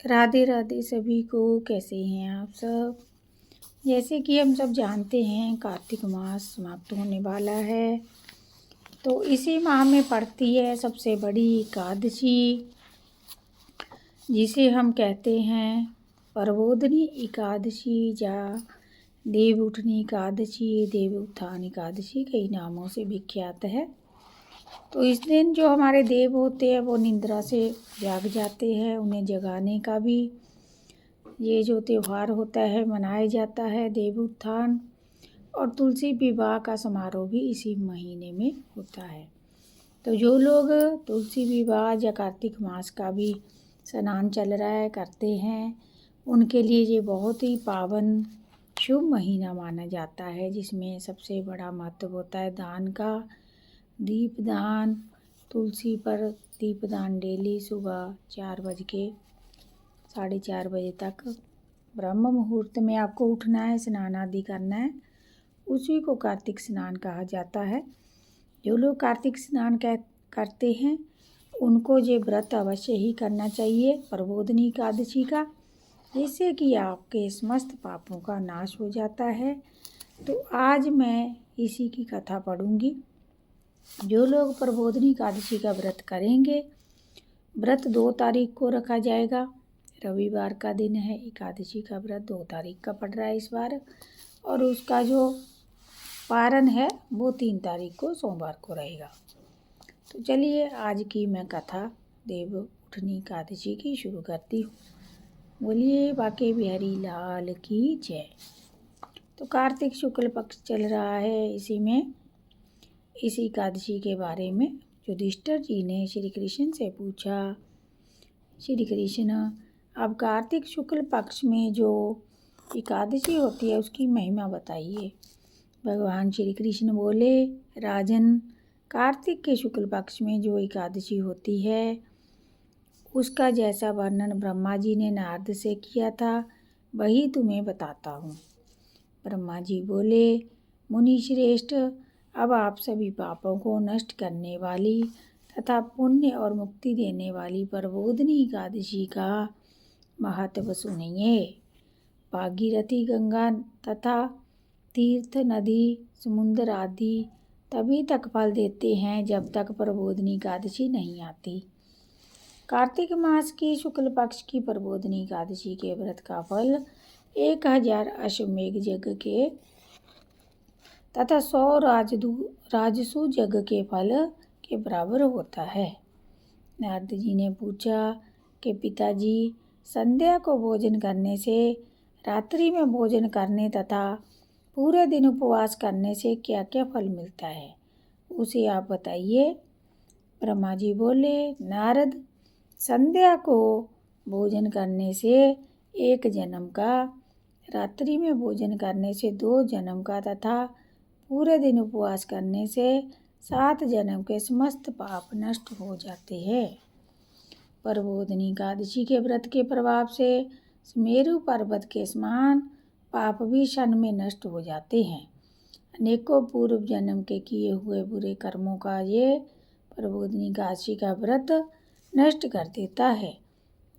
राधे राधे सभी को। कैसे हैं आप सब। जैसे कि हम सब जानते हैं कार्तिक मास समाप्त होने वाला है, तो इसी माह में पड़ती है सबसे बड़ी एकादशी, जिसे हम कहते हैं प्रबोधिनी एकादशी या देव उठनी एकादशी, देव उत्थान एकादशी कई नामों से विख्यात है। तो इस दिन जो हमारे देव होते हैं वो निद्रा से जाग जाते हैं, उन्हें जगाने का भी ये जो त्यौहार होता है मनाया जाता है देव उत्थान। और तुलसी विवाह का समारोह भी इसी महीने में होता है। तो जो लोग तुलसी विवाह या कार्तिक मास का भी स्नान चल रहा है करते हैं, उनके लिए ये बहुत ही पावन शुभ महीना माना जाता है, जिसमें सबसे बड़ा महत्व होता है दान का। दीपदान, तुलसी पर दीपदान डेली सुबह 4 बज के 4:30 बजे तक ब्रह्म मुहूर्त में आपको उठना है, स्नान आदि करना है। उसी को कार्तिक स्नान कहा जाता है। जो लोग कार्तिक स्नान करते हैं उनको ये व्रत अवश्य ही करना चाहिए प्रबोधिनी एकादशी का, जिससे कि आपके समस्त पापों का नाश हो जाता है। तो आज मैं इसी की कथा पढ़ूंगी। जो लोग प्रबोधिनी एकादशी का व्रत करेंगे, व्रत 2 तारीख को रखा जाएगा, रविवार का दिन है। एकादशी का व्रत 2 तारीख का पड़ रहा है इस बार, और उसका जो पारण है वो 3 तारीख को सोमवार को रहेगा। तो चलिए आज की मैं कथा देव उठनी एकादशी की शुरू करती हूँ। बोलिए बाके बिहारी लाल की जय। तो कार्तिक शुक्ल पक्ष चल रहा है, इसी एकादशी के बारे में युधिष्ठिर जी ने श्री कृष्ण से पूछा। श्री कृष्ण, अब कार्तिक शुक्ल पक्ष में जो एकादशी होती है उसकी महिमा बताइए। भगवान श्री कृष्ण बोले, राजन, कार्तिक के शुक्ल पक्ष में जो एकादशी होती है उसका जैसा वर्णन ब्रह्मा जी ने नारद से किया था वही तुम्हें बताता हूँ। ब्रह्मा जी बोले, मुनि श्रेष्ठ, अब आप सभी पापों को नष्ट करने वाली तथा पुण्य और मुक्ति देने वाली प्रबोधिनी एकादशी का महत्व सुनिए। भागीरथी, गंगा तथा तीर्थ, नदी, समुद्र आदि तभी तक फल देते हैं जब तक प्रबोधिनी एकादशी नहीं आती। कार्तिक मास की शुक्ल पक्ष की प्रबोधिनी एकादशी के व्रत का फल 1000 अश्वमेघ यज्ञ के तथा 100 राजसू यज्ञ के फल के बराबर होता है। नारद जी ने पूछा कि पिताजी, संध्या को भोजन करने से, रात्रि में भोजन करने तथा पूरे दिन उपवास करने से क्या क्या फल मिलता है, उसे आप बताइए। ब्रह्मा जी बोले, नारद, संध्या को भोजन करने से 1 जन्म का, रात्रि में भोजन करने से 2 जन्म का तथा पूरे दिन उपवास करने से 7 जन्म के समस्त पाप नष्ट हो जाते हैं। प्रबोधिनी एकादशी के व्रत के प्रभाव से सुमेरु पर्वत के समान पाप भी क्षण में नष्ट हो जाते हैं। अनेकों पूर्व जन्म के किए हुए बुरे कर्मों का ये प्रबोधिनी एकादशी का व्रत नष्ट कर देता है।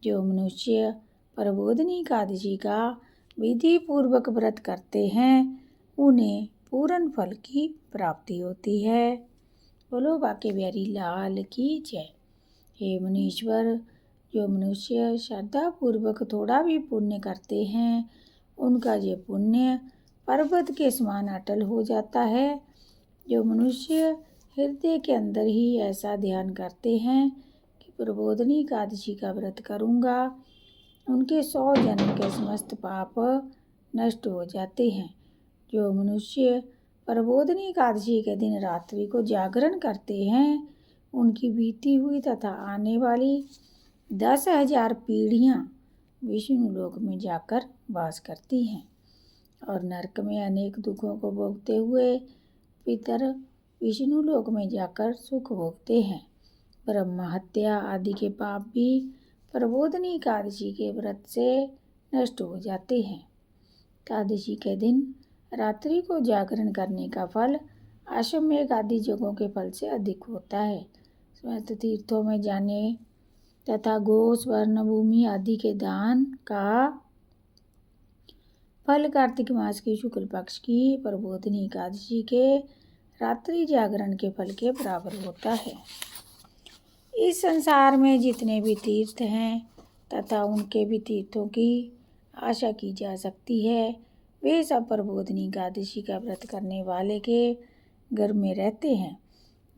जो मनुष्य प्रबोधिनी एकादशी का विधि पूर्वक व्रत करते हैं उन्हें पूर्ण फल की प्राप्ति होती है। बोलो बाके बिहारी लाल की जय। हे मुनीश्वर, जो मनुष्य श्रद्धा पूर्वक थोड़ा भी पुण्य करते हैं उनका ये पुण्य पर्वत के समान अटल हो जाता है। जो मनुष्य हृदय के अंदर ही ऐसा ध्यान करते हैं कि प्रबोधिनी एकादशी का व्रत करूँगा, उनके 100 जन्म के समस्त पाप नष्ट हो जाते हैं। जो मनुष्य प्रबोधिनी एकादशी के दिन रात्रि को जागरण करते हैं उनकी बीती हुई तथा आने वाली 10,000 पीढ़ियाँ विष्णु लोक में जाकर वास करती हैं और नरक में अनेक दुखों को भोगते हुए पितर विष्णु लोक में जाकर सुख भोगते हैं। ब्रह्म हत्या आदि के पाप भी प्रबोधिनी एकादशी के व्रत से नष्ट हो जाते हैं। एकादशी के दिन रात्रि को जागरण करने का फल अश्वमेघ आदि यज्ञों के फल से अधिक होता है। समस्त तीर्थों में जाने तथा गो, स्वर्ण, भूमि आदि के दान का फल कार्तिक मास की शुक्ल पक्ष की प्रबोधिनी एकादशी के रात्रि जागरण के फल के बराबर होता है। इस संसार में जितने भी तीर्थ हैं तथा उनके भी तीर्थों की आशा की जा सकती है, वे सब प्रबोधिनी एकादशी का व्रत करने वाले के घर में रहते हैं।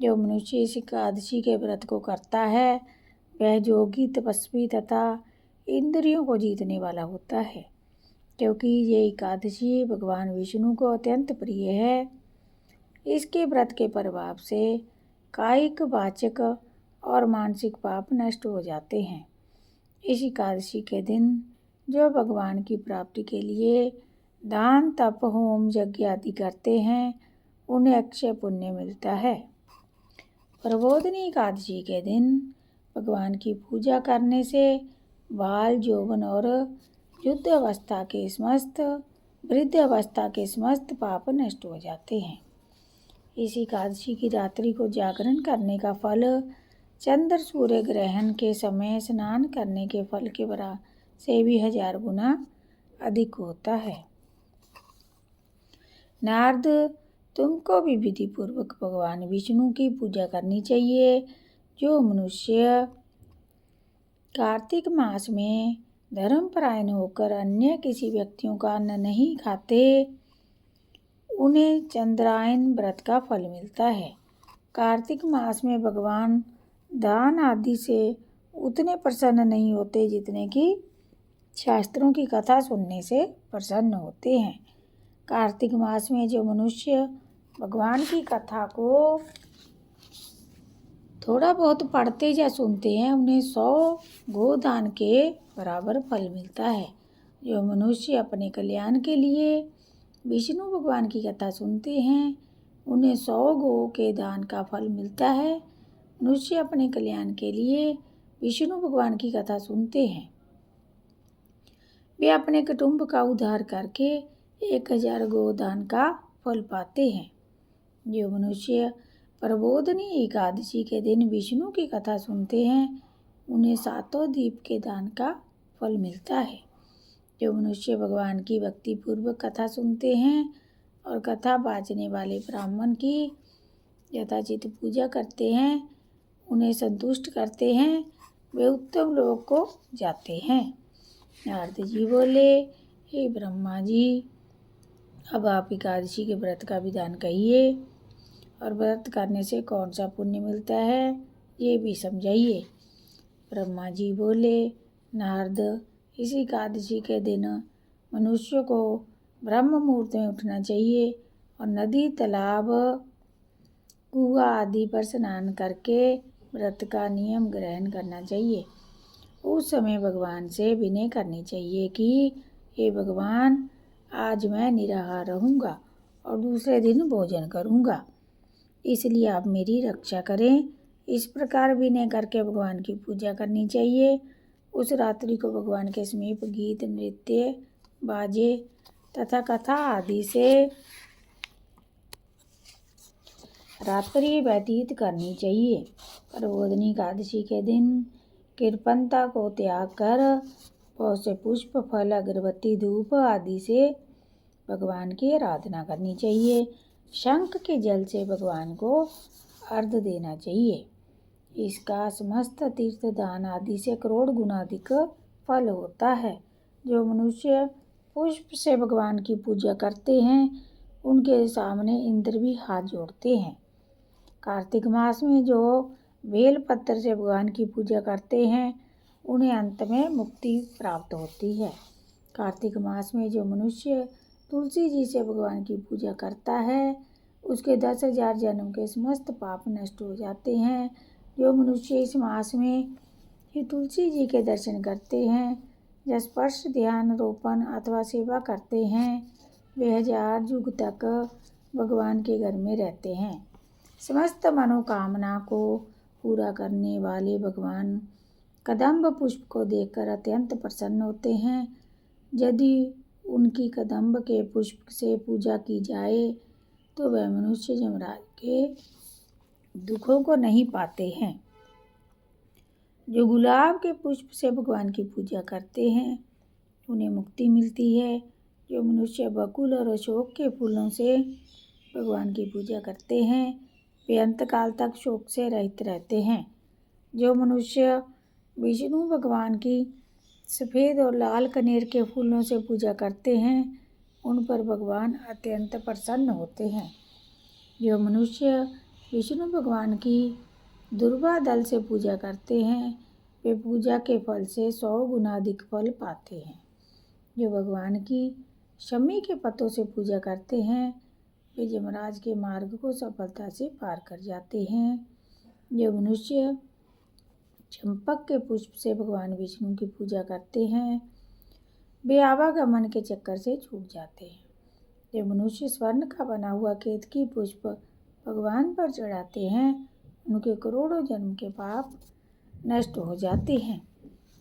जो मनुष्य इस एकादशी के व्रत को करता है वह योगी, तपस्वी तथा इंद्रियों को जीतने वाला होता है, क्योंकि ये एकादशी भगवान विष्णु को अत्यंत प्रिय है। इसके व्रत के प्रभाव से कायिक, वाचक और मानसिक पाप नष्ट हो जाते हैं। इस एकादशी के दिन जो भगवान की प्राप्ति के लिए दान, तप, होम, यज्ञ आदि करते हैं उन्हें अक्षय पुण्य मिलता है। प्रबोधिनी एकादशी के दिन भगवान की पूजा करने से बाल, यौवन और युद्ध अवस्था के समस्त, वृद्ध अवस्था के समस्त पाप नष्ट हो जाते हैं। इस एकादशी की रात्रि को जागरण करने का फल चंद्र सूर्य ग्रहण के समय स्नान करने के फल के बराबर से भी 1000 गुना अधिक होता है। नारद, तुमको भी विधि पूर्वक भगवान विष्णु की पूजा करनी चाहिए। जो मनुष्य कार्तिक मास में धर्मपरायण होकर अन्य किसी व्यक्तियों का अन्न नहीं खाते, उन्हें चंद्रायन व्रत का फल मिलता है। कार्तिक मास में भगवान दान आदि से उतने प्रसन्न नहीं होते जितने कि शास्त्रों की कथा सुनने से प्रसन्न होते हैं। कार्तिक मास में जो मनुष्य भगवान की कथा को थोड़ा बहुत पढ़ते या सुनते हैं उन्हें 100 गोदान के बराबर फल मिलता है। जो मनुष्य अपने कल्याण के लिए विष्णु भगवान की कथा सुनते हैं उन्हें 100 गो के दान का फल मिलता है। मनुष्य अपने कल्याण के लिए विष्णु भगवान की कथा सुनते हैं, वे अपने कुटुंब का उद्धार करके 1000 गोदान का फल पाते हैं। जो मनुष्य प्रबोधिनी एकादशी के दिन विष्णु की कथा सुनते हैं उन्हें 7 दीप के दान का फल मिलता है। जो मनुष्य भगवान की भक्ति पूर्वक कथा सुनते हैं और कथा बाजने वाले ब्राह्मण की यथाचित पूजा करते हैं, उन्हें संतुष्ट करते हैं, वे उत्तम लोक को जाते हैं। नारद जी बोले, हे ब्रह्मा जी, अब आप एकादशी के व्रत का विधान कहिए और व्रत करने से कौन सा पुण्य मिलता है ये भी समझाइए। ब्रह्मा जी बोले, नारद, इस एकादशी के दिन मनुष्य को ब्रह्म मुहूर्त में उठना चाहिए और नदी, तालाब, कुआं आदि पर स्नान करके व्रत का नियम ग्रहण करना चाहिए। उस समय भगवान से विनय करनी चाहिए कि हे भगवान, आज मैं निराहार रहूँगा और दूसरे दिन भोजन करूँगा, इसलिए आप मेरी रक्षा करें। इस प्रकार विनय करके भगवान की पूजा करनी चाहिए। उस रात्रि को भगवान के समीप गीत, नृत्य, बाजे तथा कथा आदि से रात्रि व्यतीत करनी चाहिए। प्रबोधिनी एकादशी के दिन कृपणता को त्याग कर बहुत से पुष्प, फल, अगरबत्ती, धूप आदि से भगवान की आराधना करनी चाहिए। शंख के जल से भगवान को अर्घ्य देना चाहिए। इसका समस्त तीर्थ दान आदि से करोड़ गुना अधिक फल होता है। जो मनुष्य पुष्प से भगवान की पूजा करते हैं उनके सामने इंद्र भी हाथ जोड़ते हैं। कार्तिक मास में जो बेल पत्र से भगवान की पूजा करते हैं उन्हें अंत में मुक्ति प्राप्त होती है। कार्तिक मास में जो मनुष्य तुलसी जी से भगवान की पूजा करता है उसके 10,000 जन्म के समस्त पाप नष्ट हो जाते हैं। जो मनुष्य इस मास में ही तुलसी जी के दर्शन करते हैं या स्पर्श, ध्यान, रोपण अथवा सेवा करते हैं वे 1000 युग तक भगवान के घर में रहते हैं। समस्त मनोकामना को पूरा करने वाले भगवान कदम्ब पुष्प को देखकर अत्यंत प्रसन्न होते हैं। यदि उनकी कदम्ब के पुष्प से पूजा की जाए तो वह मनुष्य यमराज के दुखों को नहीं पाते हैं। जो गुलाब के पुष्प से भगवान की पूजा करते हैं उन्हें मुक्ति मिलती है। जो मनुष्य बकुल और अशोक के फूलों से भगवान की पूजा करते हैं वे अंतकाल तक शोक से रहित रहते हैं। जो मनुष्य विष्णु भगवान की सफ़ेद और लाल कनेर के फूलों से पूजा करते हैं उन पर भगवान अत्यंत प्रसन्न होते हैं। जो मनुष्य विष्णु भगवान की दुर्वा दल से पूजा करते हैं वे पूजा के फल से 100 गुना अधिक फल पाते हैं। जो भगवान की शमी के पत्तों से पूजा करते हैं वे यमराज के मार्ग को सफलता से पार कर जाते हैं। जो मनुष्य चंपक के पुष्प से भगवान विष्णु की पूजा करते हैं वे आवागमन के चक्कर से छूट जाते हैं। जो मनुष्य स्वर्ण का बना हुआ केतकी पुष्प भगवान पर चढ़ाते हैं उनके करोड़ों जन्म के पाप नष्ट हो जाते हैं।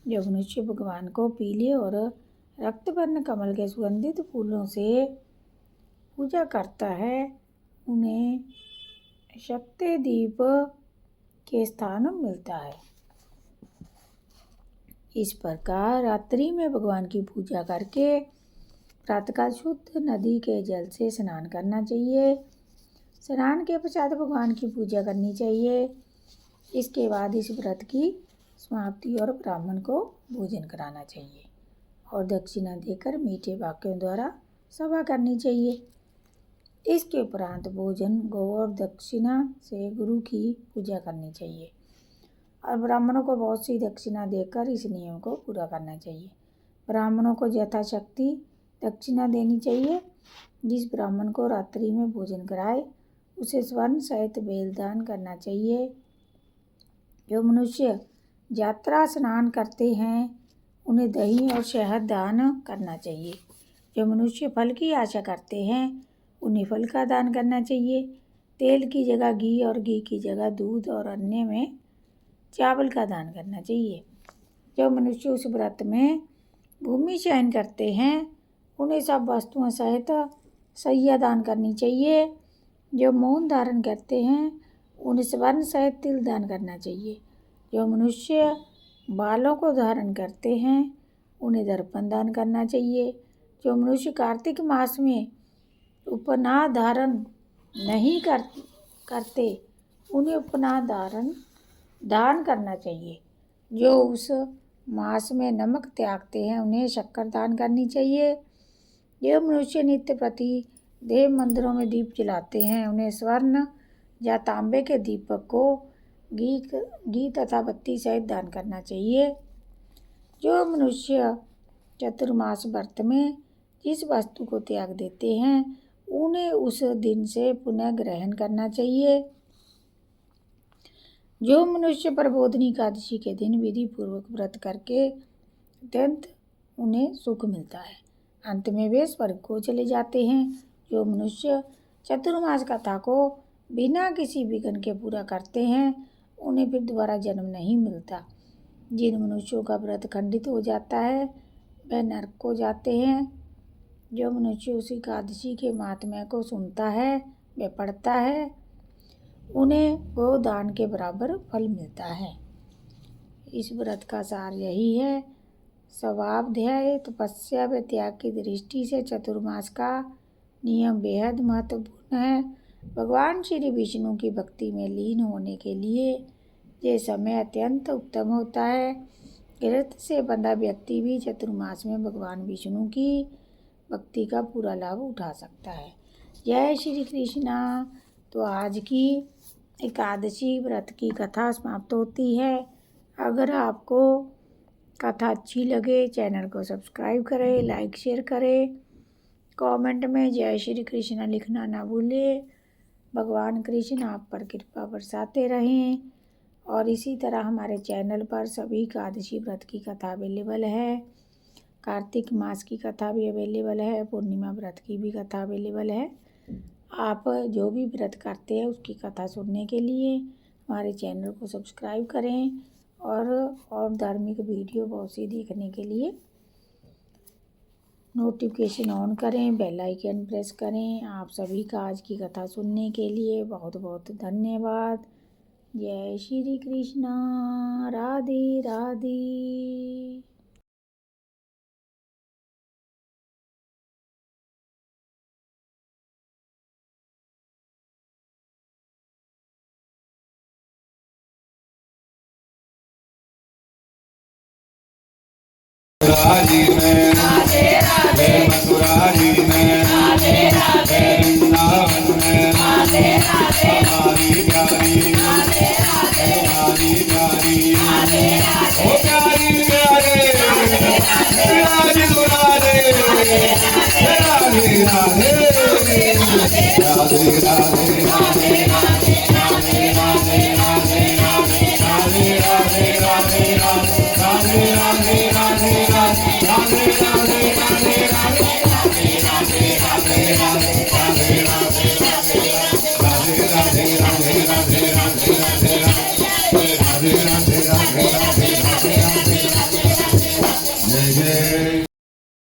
जो मनुष्य भगवान को पीले और रक्तवर्ण कमल के सुगंधित फूलों से पूजा करता है उन्हें शक्ति दीप के स्थान मिलता है। इस प्रकार रात्रि में भगवान की पूजा करके प्रातःकाल शुद्ध नदी के जल से स्नान करना चाहिए। स्नान के पश्चात भगवान की पूजा करनी चाहिए। इसके बाद इस व्रत की समाप्ति और ब्राह्मण को भोजन कराना चाहिए और दक्षिणा देकर मीठे वाक्यों द्वारा सभा करनी चाहिए। इसके उपरांत भोजन गौ और दक्षिणा से गुरु की पूजा करनी चाहिए और ब्राह्मणों को बहुत सी दक्षिणा देकर इस नियम को पूरा करना चाहिए। ब्राह्मणों को यथाशक्ति दक्षिणा देनी चाहिए। जिस ब्राह्मण को रात्रि में भोजन कराए उसे स्वर्ण सहित बेलदान करना चाहिए। जो मनुष्य यात्रा स्नान करते हैं उन्हें दही और शहद दान करना चाहिए। जो मनुष्य फल की आशा करते हैं उन्हें फल का दान करना चाहिए। तेल की जगह घी और घी की जगह दूध और अन्य में चावल का दान करना चाहिए। जो मनुष्य उस व्रत में भूमि चयन करते हैं उन्हें सब वस्तुओं सहित सैया दान करनी चाहिए। जो मौन धारण करते हैं उन्हें स्वर्ण सहित तिल दान करना चाहिए। जो मनुष्य बालों को धारण करते हैं उन्हें दर्पण दान करना चाहिए। जो मनुष्य कार्तिक मास में उपनाद धारण नहीं करते उन्हें उपनाद धारण दान करना चाहिए। जो उस मास में नमक त्यागते हैं उन्हें शक्कर दान करनी चाहिए। जो मनुष्य नित्य प्रति देव मंदिरों में दीप जलाते हैं उन्हें स्वर्ण या तांबे के दीपक को घी तथा बत्ती सहित दान करना चाहिए। जो मनुष्य चतुर्मास व्रत में जिस वस्तु को त्याग देते हैं उन्हें उस दिन से पुनः ग्रहण करना चाहिए। जो मनुष्य प्रबोधनी एकादशी के दिन विधि पूर्वक व्रत करके अत्यंत उन्हें सुख मिलता है, अंत में वे स्वर्ग को चले जाते हैं। जो मनुष्य चतुर्मास कथा को बिना किसी विघ्न के पूरा करते हैं उन्हें फिर दोबारा जन्म नहीं मिलता। जिन मनुष्यों का व्रत खंडित हो जाता है वह नरक को जाते हैं। जो मनुष्य उस एकादशी के महात्म्य को सुनता है वह पढ़ता है उन्हें वो दान के बराबर फल मिलता है। इस व्रत का सार यही है। स्वाध्याय तपस्या व त्याग की दृष्टि से चतुर्मास का नियम बेहद महत्वपूर्ण है। भगवान श्री विष्णु की भक्ति में लीन होने के लिए ये समय अत्यंत उत्तम होता है। गृहस्थ से बंधा व्यक्ति भी चतुर्मास में भगवान विष्णु की भक्ति का पूरा लाभ उठा सकता है। जय श्री कृष्णा। तो आज की एकादशी व्रत की कथा समाप्त होती है। अगर आपको कथा अच्छी लगे चैनल को सब्सक्राइब करें, लाइक शेयर करें, कमेंट में जय श्री कृष्णा लिखना ना भूलें। भगवान कृष्ण आप पर कृपा बरसाते रहें। और इसी तरह हमारे चैनल पर सभी एकादशी व्रत की कथा अवेलेबल है। कार्तिक मास की कथा भी अवेलेबल है, पूर्णिमा व्रत की भी कथा अवेलेबल है। आप जो भी व्रत करते हैं उसकी कथा सुनने के लिए हमारे चैनल को सब्सक्राइब करें और धार्मिक वीडियो बहुत सी देखने के लिए नोटिफिकेशन ऑन करें, बेल आइकन प्रेस करें। आप सभी का आज की कथा सुनने के लिए बहुत बहुत धन्यवाद। जय श्री कृष्णा। राधे राधे। राजी में मथुरारी में वृंदावन में हमारी प्यारी हमारी प्यारी ओ प्यारी प्यारे राधे राधे राधे राधे राधे राधे